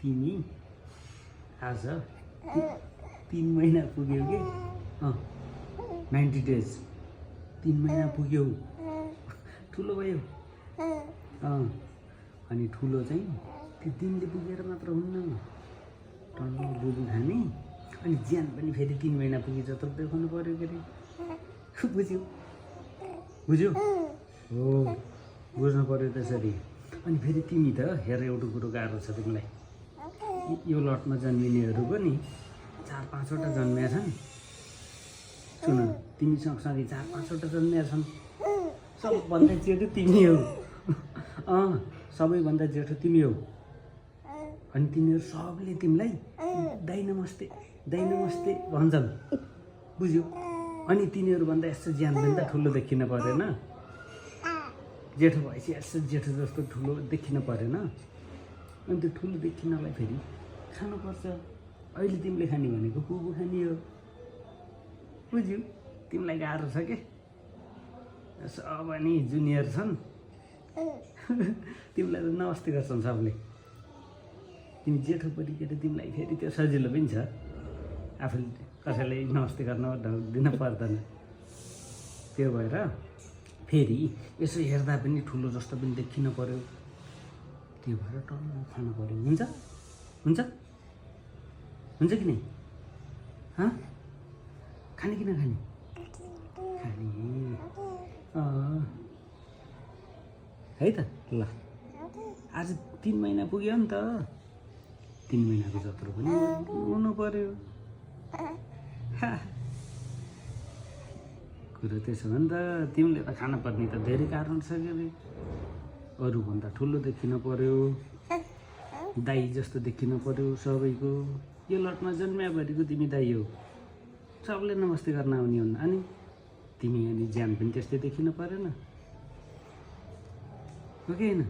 तिमी आज 3 महिना पुग्यौ के 90 डेज 3 महिना पुग्यौ ठुलो भयो अनि ठुलो चाहिँ त्यो दिनले पुगेर मात्र हुन्न टन्न बुबु खाने अनि ज्यान पनि फेरि 3 महिना पुगे जत्रो देखाउनु पर्यो के अरे बुझ्यौ बुझ्यौ हो बुझ्नु पर्यो त्यसरी अनि फेरि तिमी त हेर एउटा कुरो गाह्रो छ तिमीलाई यो लटमा जन्मिनेहरूको नि 4-5 वटा जन्मिया छन् सुन तिमी सँगसँगै 4-5 वटा जन्मिया छन् सबभन्दा जेठो तिमी हो सबैभन्दा जेठो तिमी हो अनि तिनीहरू सबले तिमीलाई दाइ नमस्ते भन्छन् बुझ्यौ अनि तिनीहरूभन्दा यसो ज्यान पनि त ठुलो देखिन परेन जेठो भएपछि यसो जेठो जस्तो ठुलो देखिन परेन अनि त्यो ठुलो देखिनलाई फेरि खानुपर्छ अहिले तिमीले खाने भनेको बुबु खाने हो बुझ्यौ तिमीलाई गाह्रो छ के सब अनि जुनियर छन् तिमीलाई त नमस्ते गर्छन् सबले तिमी जेठो परिकेर तिमीलाई फेरि त्यो सजिलो पनि छ आफूले कसैलाई नमस्ते गर्न दिन पर्दैन त्यो भएर फेरि यसो हेर्दा पनि ठुलो जस्तो पनि देखिन पर्यो त्यो भएर टन्न खानु पर्यो हुन्छ हुन्छ हुन्छ कि नै खाने कि नखाने खाने है त ल आज 3 महिना पुग्यो नि त 3 महिनाको जत्रो पनि हुनु पर्यो कुरो त्यसो भने त तिमीले त खान पर्ने त धेरै कारण छ के अरे अरूभन्दा ठुलो देखिन पर्यो दाइ जस्तो देखिन पर्यो सबैको यो लटमा जन्मियाभरिको तिमी दाइ हो सबले नमस्ते गर्न आउने हुन् अनि तिमी अनि ज्यान पनि त्यस्तै देखिन परेन हो कि होइन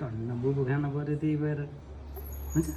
टन्न बुबु खानु पर्यो त्यही भएर हुन्छ